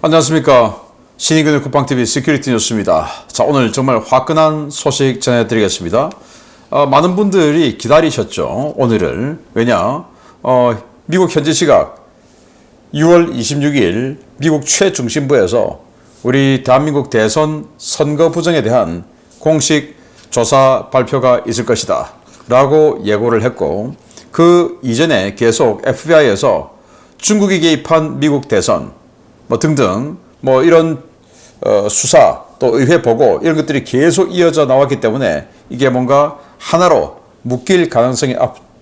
안녕하십니까. 신의균의 국방TV 시큐리티 뉴스입니다. 자, 오늘 정말 화끈한 소식 전해드리겠습니다. 많은 분들이 기다리셨죠. 오늘을. 왜냐? 미국 현지 시각 6월 26일 미국 최중심부에서 우리 대한민국 대선 선거 부정에 대한 공식 조사 발표가 있을 것이다 라고 예고를 했고, 그 이전에 계속 FBI에서 중국이 개입한 미국 대선 등등 이런 수사 또 의회 보고 이런 것들이 계속 이어져 나왔기 때문에 이게 뭔가 하나로 묶일 가능성이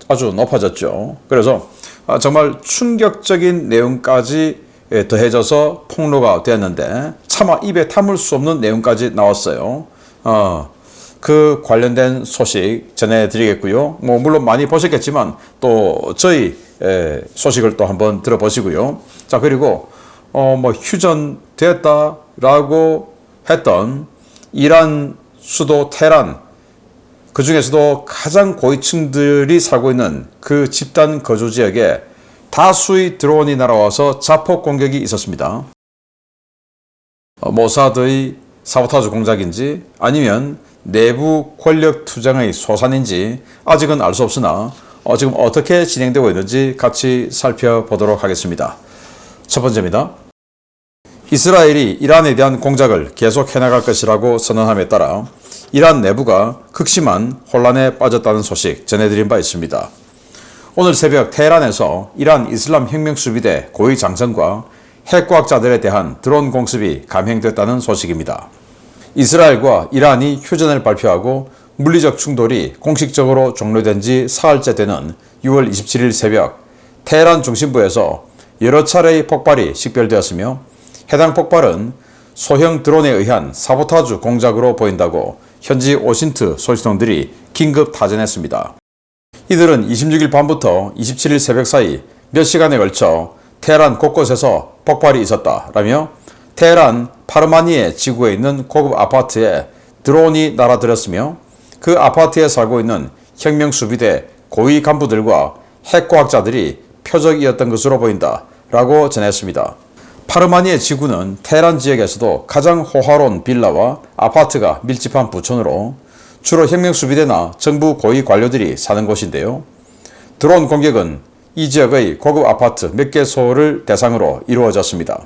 아주 높아졌죠. 그래서 정말 충격적인 내용까지 더해져서 폭로가 되었는데 차마 입에 담을 수 없는 내용까지 나왔어요. 그 관련된 소식 전해드리겠고요. 물론 많이 보셨겠지만 또 저희 소식을 또 한번 들어보시고요. 자, 그리고 휴전되었다라고 했던 이란 수도 테헤란, 그 중에서도 가장 고위층들이 살고 있는 그 집단 거주 지역에 다수의 드론이 날아와서 자폭 공격이 있었습니다. 모사드의 사보타주 공작인지 아니면 내부 권력 투쟁의 소산인지 아직은 알 수 없으나 지금 어떻게 진행되고 있는지 같이 살펴보도록 하겠습니다. 첫 번째입니다. 이스라엘이 이란에 대한 공작을 계속 해나갈 것이라고 선언함에 따라 이란 내부가 극심한 혼란에 빠졌다는 소식 전해드린 바 있습니다. 오늘 새벽 테헤란에서 이란 이슬람 혁명수비대 고위 장성과 핵과학자들에 대한 드론 공습이 감행됐다는 소식입니다. 이스라엘과 이란이 휴전을 발표하고 물리적 충돌이 공식적으로 종료된 지 사흘째 되는 6월 27일 새벽 테헤란 중심부에서 여러 차례의 폭발이 식별되었으며 해당 폭발은 소형 드론에 의한 사보타주 공작으로 보인다고 현지 오신트 소식통들이 긴급 타전했습니다. 이들은 26일 밤부터 27일 새벽 사이 몇 시간에 걸쳐 테헤란 곳곳에서 폭발이 있었다라며 테헤란 파르마니에 지구에 있는 고급 아파트에 드론이 날아들었으며 그 아파트에 살고 있는 혁명수비대 고위 간부들과 핵과학자들이 표적이었던 것으로 보인다 라고 전했습니다. 파르마니의 지구는 테헤란 지역에서도 가장 호화로운 빌라와 아파트가 밀집한 부촌으로 주로 혁명수비대나 정부 고위 관료들이 사는 곳인데요. 드론 공격은 이 지역의 고급 아파트 몇 개소를 대상으로 이루어졌습니다.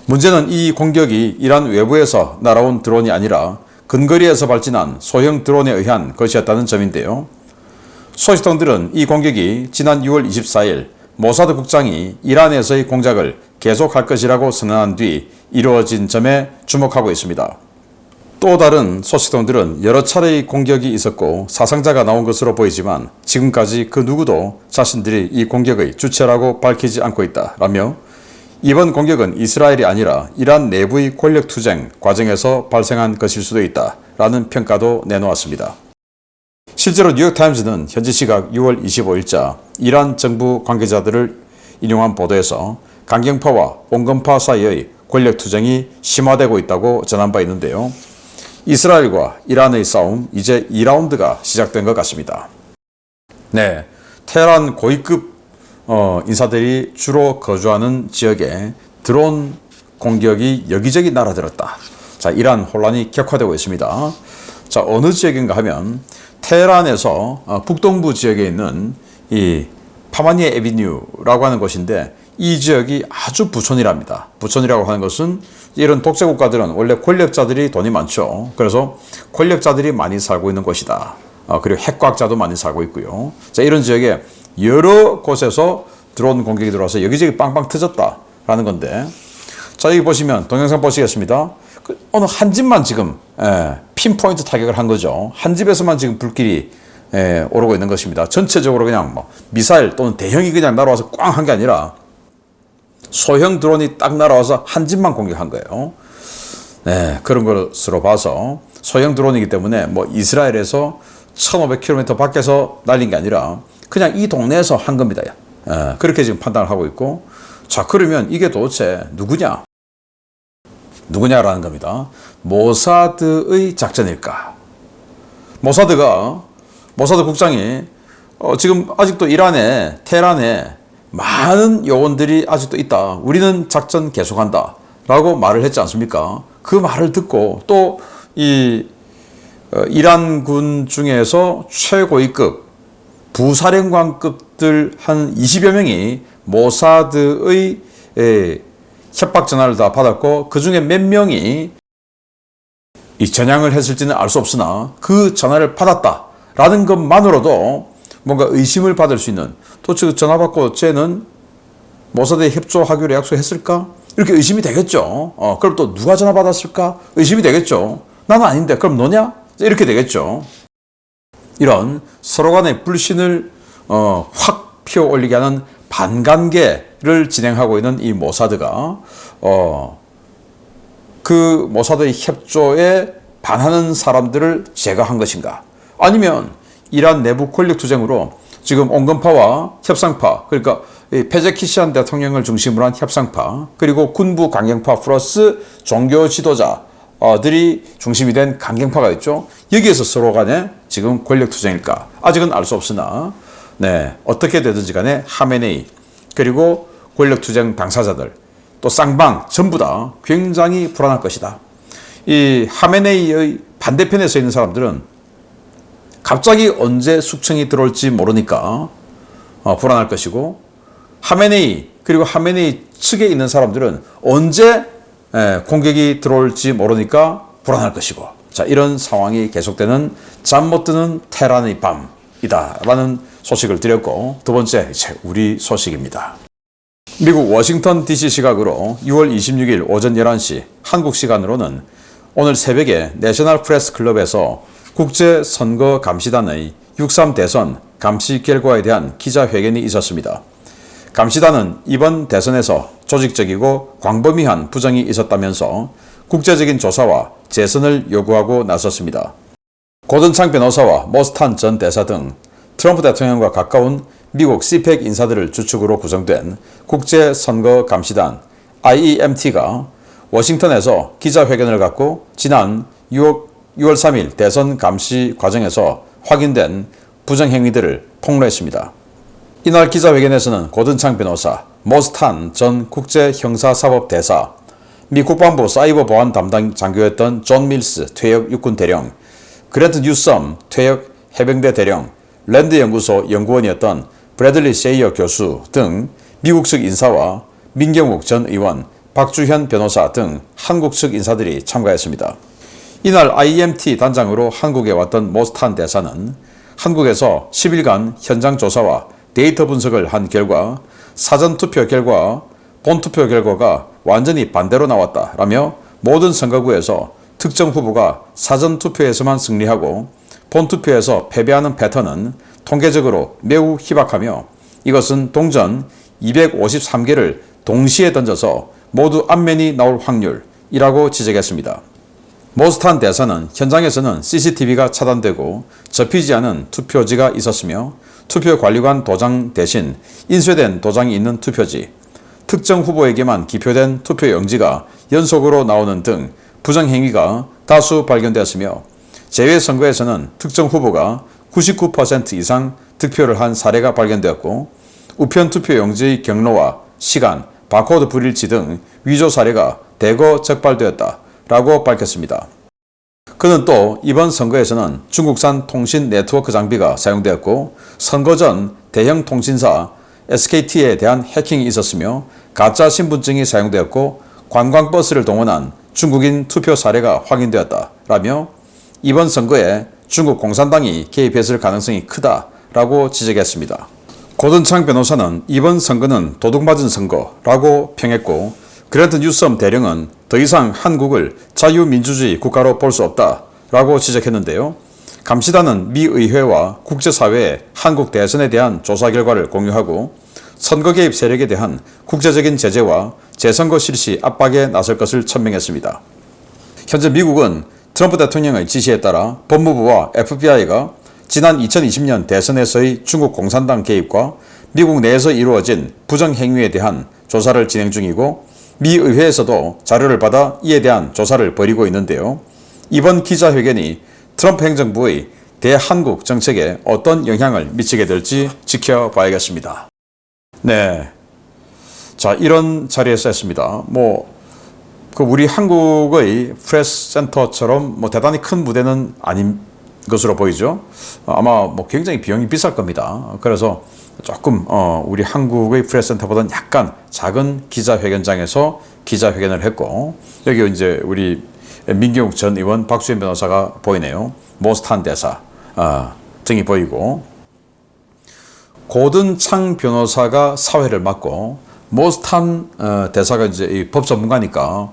문제는 이 공격이 이란 외부에서 날아온 드론이 아니라 근거리에서 발진한 소형 드론에 의한 것이었다는 점인데요. 소식통들은 이 공격이 지난 6월 24일 모사드 국장이 이란에서의 공작을 계속할 것이라고 선언한 뒤 이루어진 점에 주목하고 있습니다. 또 다른 소식통들은 여러 차례의 공격이 있었고 사상자가 나온 것으로 보이지만 지금까지 그 누구도 자신들이 이 공격의 주체라고 밝히지 않고 있다라며 이번 공격은 이스라엘이 아니라 이란 내부의 권력 투쟁 과정에서 발생한 것일 수도 있다라는 평가도 내놓았습니다. 실제로 뉴욕타임즈는 현지 시각 6월 25일자 이란 정부 관계자들을 인용한 보도에서 강경파와 온건파 사이의 권력 투쟁이 심화되고 있다고 전한 바 있는데요. 이스라엘과 이란의 싸움 이제 2라운드가 시작된 것 같습니다. 네, 테헤란 고위급 인사들이 주로 거주하는 지역에 드론 공격이 여기저기 날아들었다. 자, 이란 혼란이 격화되고 있습니다. 자, 어느 지역인가 하면 테헤란에서 북동부 지역에 있는 이 파마니에 에비뉴라고 하는 곳인데 이 지역이 아주 부촌이랍니다. 부촌이라고 하는 것은 이런 독재 국가들은 원래 권력자들이 돈이 많죠. 그래서 권력자들이 많이 살고 있는 곳이다. 그리고 핵과학자도 많이 살고 있고요. 자, 이런 지역에 여러 곳에서 드론 공격이 들어와서 여기저기 빵빵 터졌다라는 건데, 자, 여기 보시면 동영상 보시겠습니다. 어느 한 집만 지금 핀포인트 타격을 한 거죠. 한 집에서만 지금 불길이 오르고 있는 것입니다. 전체적으로 그냥 미사일 또는 대형이 그냥 날아와서 꽝 한 게 아니라 소형 드론이 딱 날아와서 한 집만 공격한 거예요. 네, 그런 것으로 봐서 소형 드론이기 때문에 이스라엘에서 1500km 밖에서 날린 게 아니라 그냥 이 동네에서 한 겁니다. 그렇게 지금 판단을 하고 있고, 자, 그러면 이게 도대체 누구냐라는 겁니다. 모사드의 작전일까? 모사드 국장이 지금 아직도 이란에 테헤란에 많은 요원들이 아직도 있다. 우리는 작전 계속한다 라고 말을 했지 않습니까? 그 말을 듣고 또 이란군 중에서 최고위급 부사령관급들 한 20여 명이 모사드의 협박 전화를 다 받았고, 그 중에 몇 명이 이 전향을 했을지는 알 수 없으나 그 전화를 받았다라는 것만으로도 뭔가 의심을 받을 수 있는, 또 전화 받고 쟤는 모사드에 협조하기로 약속했을까? 이렇게 의심이 되겠죠. 그럼 또 누가 전화 받았을까? 의심이 되겠죠. 나는 아닌데 그럼 너냐? 이렇게 되겠죠. 이런 서로 간의 불신을 확 피워올리게 하는 반관계를 진행하고 있는 이 모사드가 그 모사드의 협조에 반하는 사람들을 제거한 것인가? 아니면 이란 내부 권력 투쟁으로 지금 온건파와 협상파, 그러니까 페제키시안 대통령을 중심으로 한 협상파, 그리고 군부 강경파 플러스 종교 지도자들이 중심이 된 강경파가 있죠. 여기에서 서로 간에 지금 권력 투쟁일까? 아직은 알 수 없으나, 어떻게 되든지 간에 하메네이, 그리고 권력 투쟁 당사자들, 또 쌍방 전부 다 굉장히 불안할 것이다. 이 하메네이의 반대편에 서 있는 사람들은 갑자기 언제 숙청이 들어올지 모르니까 불안할 것이고, 하메네이 그리고 하메네이 측에 있는 사람들은 언제 공격이 들어올지 모르니까 불안할 것이고, 자, 이런 상황이 계속되는 잠 못 드는 테란의 밤이다 라는 소식을 드렸고, 두 번째 우리 소식입니다. 미국 워싱턴 DC 시각으로 6월 26일 오전 11시 한국 시간으로는 오늘 새벽에 내셔널 프레스 클럽에서 국제선거감시단의 6.3 대선 감시 결과에 대한 기자회견이 있었습니다. 감시단은 이번 대선에서 조직적이고 광범위한 부정이 있었다면서 국제적인 조사와 재선을 요구하고 나섰습니다. 고든창 변호사와 모스탄 전 대사 등 트럼프 대통령과 가까운 미국 CPEC 인사들을 주축으로 구성된 국제선거감시단 IEMT가 워싱턴에서 기자회견을 갖고 지난 6월 3일 대선 감시 과정에서 확인된 부정행위들을 폭로했습니다. 이날 기자회견에서는 고든창 변호사, 모스탄 전 국제형사사법대사, 미 국방부 사이버 보안 담당 장교였던 존 밀스 퇴역 육군 대령, 그랜트 뉴섬 퇴역 해병대 대령, 랜드 연구소 연구원이었던 브래들리 세이어 교수 등 미국 측 인사와 민경욱 전 의원, 박주현 변호사 등 한국 측 인사들이 참가했습니다. 이날 IEMT 단장으로 한국에 왔던 모스탄 대사는 한국에서 10일간 현장 조사와 데이터 분석을 한 결과 사전투표 결과와 본투표 결과가 완전히 반대로 나왔다라며 모든 선거구에서 특정 후보가 사전투표에서만 승리하고 본투표에서 패배하는 패턴은 통계적으로 매우 희박하며 이것은 동전 253개를 동시에 던져서 모두 앞면이 나올 확률이라고 지적했습니다. 모스탄 대사는 현장에서는 CCTV가 차단되고 접히지 않은 투표지가 있었으며 투표관리관 도장 대신 인쇄된 도장이 있는 투표지, 특정 후보에게만 기표된 투표용지가 연속으로 나오는 등 부정행위가 다수 발견되었으며 재외선거에서는 특정 후보가 99% 이상 득표를 한 사례가 발견되었고 우편 투표용지의 경로와 시간, 바코드 불일치 등 위조 사례가 대거 적발되었다라고 밝혔습니다. 그는 또 이번 선거에서는 중국산 통신 네트워크 장비가 사용되었고 선거 전 대형 통신사 SKT에 대한 해킹이 있었으며 가짜 신분증이 사용되었고 관광버스를 동원한 중국인 투표 사례가 확인되었다라며 이번 선거에 중국 공산당이 개입했을 가능성이 크다라고 지적했습니다. 고든창 변호사는 이번 선거는 도둑맞은 선거라고 평했고 그랜트 뉴섬 대령은 더 이상 한국을 자유민주주의 국가로 볼 수 없다라고 지적했는데요. 감시단은 미 의회와 국제사회에 한국 대선에 대한 조사 결과를 공유하고 선거 개입 세력에 대한 국제적인 제재와 재선거 실시 압박에 나설 것을 천명했습니다. 현재 미국은 트럼프 대통령의 지시에 따라 법무부와 FBI가 지난 2020년 대선에서의 중국 공산당 개입과 미국 내에서 이루어진 부정행위에 대한 조사를 진행 중이고 미 의회에서도 자료를 받아 이에 대한 조사를 벌이고 있는데요. 이번 기자회견이 트럼프 행정부의 대한국 정책에 어떤 영향을 미치게 될지 지켜봐야겠습니다. 네. 자, 이런 자리에서 했습니다. 그 우리 한국의 프레스 센터처럼 뭐 대단히 큰 무대는 아닌 것으로 보이죠. 아마 뭐 굉장히 비용이 비쌀 겁니다. 그래서 조금 우리 한국의 프레스 센터보다는 약간 작은 기자회견장에서 기자회견을 했고, 여기 이제 우리 민경욱 전 의원, 박수현 변호사가 보이네요. 모스탄 대사 등이 보이고, 고든창 변호사가 사회를 맡고, 모스탄 대사가 이제 이 법 전문가니까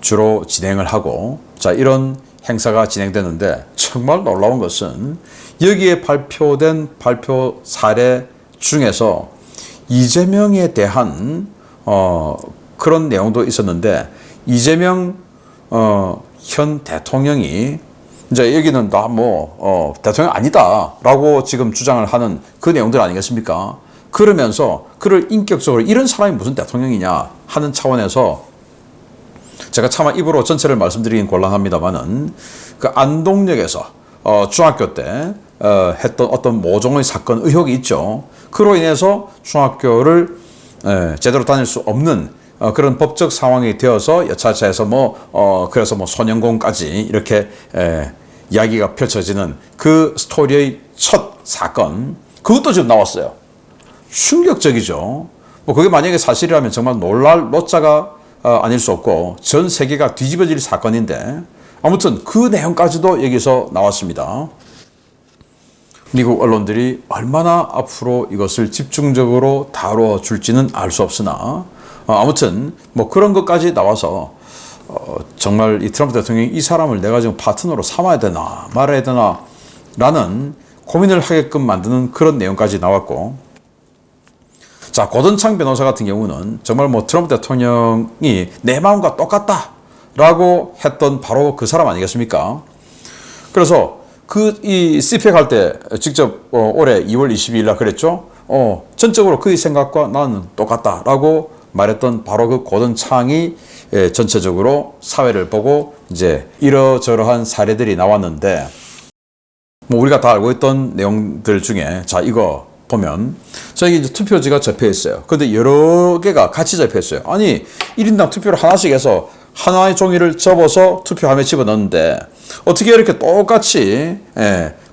주로 진행을 하고, 자, 이런 행사가 진행되는데, 정말 놀라운 것은 여기에 발표된 발표 사례 중에서 이재명에 대한 그런 내용도 있었는데, 이재명 현 대통령이 이제 여기는 나 뭐 대통령 아니다라고 지금 주장을 하는 그 내용들 아니겠습니까? 그러면서 그를 인격적으로 이런 사람이 무슨 대통령이냐 하는 차원에서, 제가 차마 입으로 전체를 말씀드리긴 곤란합니다만은, 그 안동역에서 중학교 때 했던 어떤 모종의 사건 의혹이 있죠. 그로 인해서 중학교를 제대로 다닐 수 없는 그런 법적 상황이 되어서 여차저차해서 그래서 소년공까지 이렇게 이야기가 펼쳐지는 그 스토리의 첫 사건, 그것도 지금 나왔어요. 충격적이죠. 뭐 그게 만약에 사실이라면 정말 놀랄 노자가 아닐 수 없고 전 세계가 뒤집어질 사건인데, 아무튼 그 내용까지도 여기서 나왔습니다. 미국 언론들이 얼마나 앞으로 이것을 집중적으로 다뤄줄지는 알 수 없으나, 아무튼 뭐 그런 것까지 나와서 정말 이 트럼프 대통령이 이 사람을 내가 지금 파트너로 삼아야 되나 말아야 되나 라는 고민을 하게끔 만드는 그런 내용까지 나왔고, 자, 고든창 변호사 같은 경우는 정말 뭐 트럼프 대통령이 내 마음과 똑같다라고 했던 바로 그 사람 아니겠습니까? 그래서 이 CPEC 할 때 직접 올해 2월 22일 날 그랬죠. 전적으로 그의 생각과 나는 똑같다라고 말했던 바로 그 고든창이 전체적으로 사회를 보고 이제 이러저러한 사례들이 나왔는데, 뭐 우리가 다 알고 있던 내용들 중에, 자, 이거 보면 저기 이제 투표지가 접혀 있어요. 근데 여러 개가 같이 접혀 있어요. 아니, 1인당 투표를 하나씩 해서 하나의 종이를 접어서 투표함에 집어넣는데 어떻게 이렇게 똑같이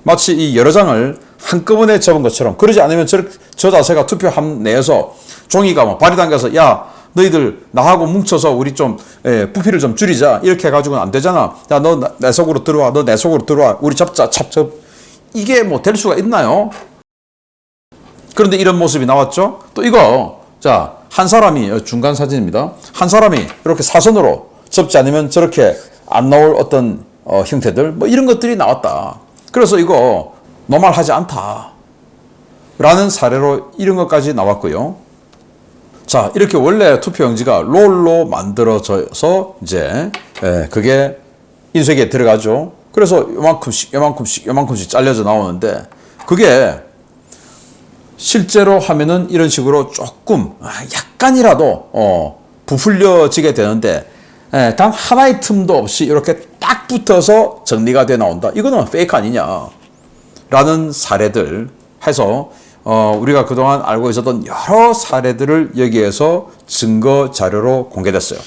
마치 이 여러 장을 한꺼번에 접은 것처럼, 그러지 않으면 저 자세가 투표함 내에서 종이가 뭐 발이 당겨서 야 너희들 나하고 뭉쳐서 우리 좀 부피를 좀 줄이자 이렇게 해가지고는 안 되잖아. 야 너 내 속으로 들어와, 너 내 속으로 들어와, 우리 잡자 찹찹. 이게 뭐 될 수가 있나요? 그런데 이런 모습이 나왔죠. 또 이거, 자, 한 사람이, 중간 사진입니다. 한 사람이 이렇게 사선으로 접지 않으면 저렇게 안 나올 어떤 형태들, 뭐 이런 것들이 나왔다. 그래서 이거 노말하지 않다 라는 사례로 이런 것까지 나왔고요. 자, 이렇게 원래 투표용지가 롤로 만들어져서 이제 그게 인쇄기에 들어가죠. 그래서 요만큼씩 잘려져 나오는데, 그게 실제로 하면은 이런 식으로 조금 약간이라도 부풀려지게 되는데, 단 하나의 틈도 없이 이렇게 딱 붙어서 정리가 돼 나온다. 이거는 페이크 아니냐 라는 사례들 해서 우리가 그동안 알고 있었던 여러 사례들을 여기에서 증거 자료로 공개됐어요.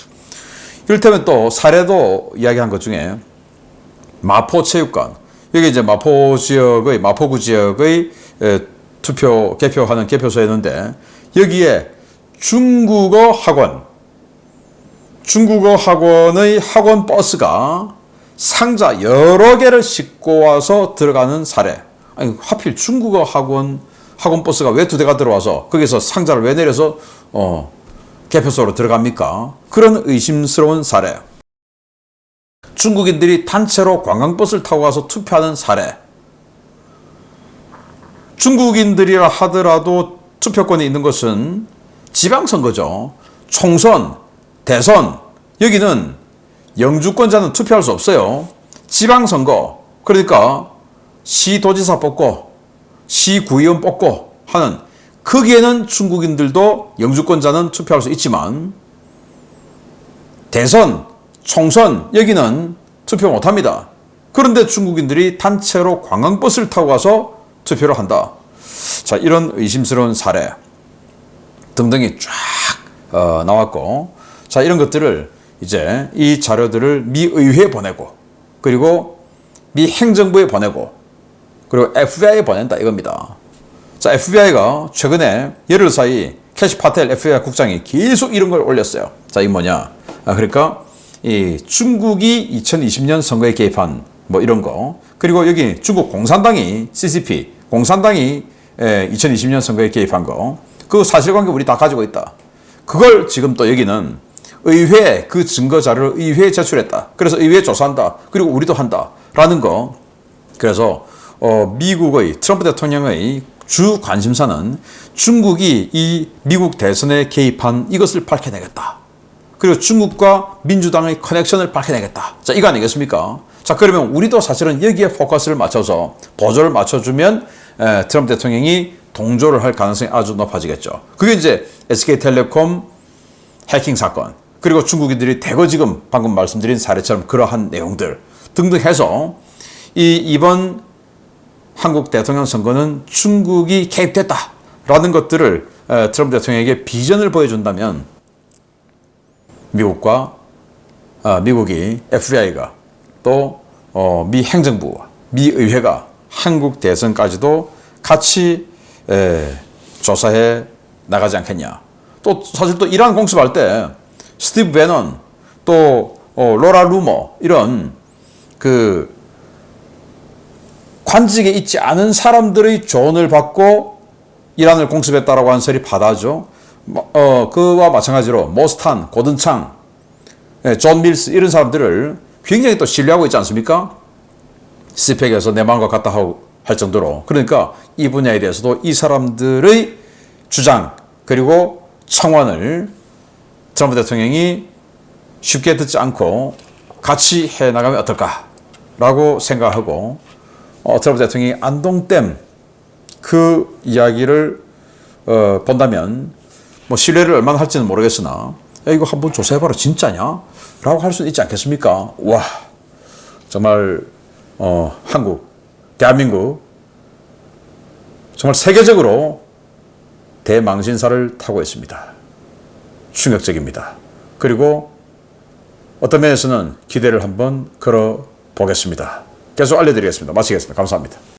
이를테면 또 사례도 이야기한 것 중에 마포체육관, 여기 이제 마포구 지역의 개표하는 개표소였는데, 여기에 중국어 학원의 학원 버스가 상자 여러 개를 싣고 와서 들어가는 사례. 아니, 하필 중국어 학원 버스가 왜 2대가 들어와서 거기서 상자를 왜 내려서 개표소로 들어갑니까? 그런 의심스러운 사례. 중국인들이 단체로 관광버스를 타고 가서 투표하는 사례. 중국인들이라 하더라도 투표권이 있는 것은 지방선거죠. 총선, 대선, 여기는 영주권자는 투표할 수 없어요. 지방선거, 그러니까 시도지사 뽑고 시구의원 뽑고 하는, 거기에는 중국인들도 영주권자는 투표할 수 있지만 대선, 총선, 여기는 투표 못합니다. 그런데 중국인들이 단체로 관광버스를 타고 가서 투표를 한다. 자, 이런 의심스러운 사례 등등이 쫙 나왔고, 자, 이런 것들을 이제 이 자료들을 미 의회에 보내고, 그리고 미 행정부에 보내고, 그리고 FBI에 보낸다 이겁니다. 자, FBI가 최근에 열흘 사이 캐시 파텔 FBI 국장이 계속 이런 걸 올렸어요. 자, 이게 뭐냐? 그러니까 이 중국이 2020년 선거에 개입한 뭐 이런 거, 그리고 여기 중국 공산당이 CCP 공산당이 2020년 선거에 개입한 거, 그 사실관계 우리 다 가지고 있다. 그걸 지금 또 여기는 의회에 그 증거 자료를 의회에 제출했다. 그래서 의회에 조사한다. 그리고 우리도 한다라는 거. 그래서 미국의 트럼프 대통령의 주 관심사는 중국이 이 미국 대선에 개입한 이것을 밝혀내겠다. 그리고 중국과 민주당의 커넥션을 밝혀내겠다. 자, 이거 아니겠습니까? 자, 그러면 우리도 사실은 여기에 포커스를 맞춰서 보조를 맞춰주면 트럼프 대통령이 동조를 할 가능성이 아주 높아지겠죠. 그게 이제 SK텔레콤 해킹 사건, 그리고 중국인들이 대거 지금 방금 말씀드린 사례처럼 그러한 내용들 등등 해서 이번 한국 대통령 선거는 중국이 개입됐다라는 것들을 트럼프 대통령에게 비전을 보여준다면 미국이 FBI가 또 미 행정부와 미 의회가 한국 대선까지도 같이 조사해 나가지 않겠냐. 또 사실 또 이란 공습할 때 스티브 배넌 또 로라 루머 이런 그 관직에 있지 않은 사람들의 조언을 받고 이란을 공습했다라고 하는 설이 바다죠. 그와 마찬가지로 모스탄, 고든창, 존 밀스 이런 사람들을 굉장히 또 신뢰하고 있지 않습니까? 스펙에서 내 마음과 같다 할 정도로. 그러니까 이 분야에 대해서도 이 사람들의 주장 그리고 청원을 트럼프 대통령이 쉽게 듣지 않고 같이 해나가면 어떨까라고 생각하고 트럼프 대통령이 안동댐 그 이야기를 본다면 뭐 신뢰를 얼마나 할지는 모르겠으나 야, 이거 한번 조사해봐라 진짜냐? 라고 할 수는 있지 않겠습니까? 와, 정말 한국, 대한민국 정말 세계적으로 대망신사를 타고 있습니다. 충격적입니다. 그리고 어떤 면에서는 기대를 한번 걸어보겠습니다. 계속 알려드리겠습니다. 마치겠습니다. 감사합니다.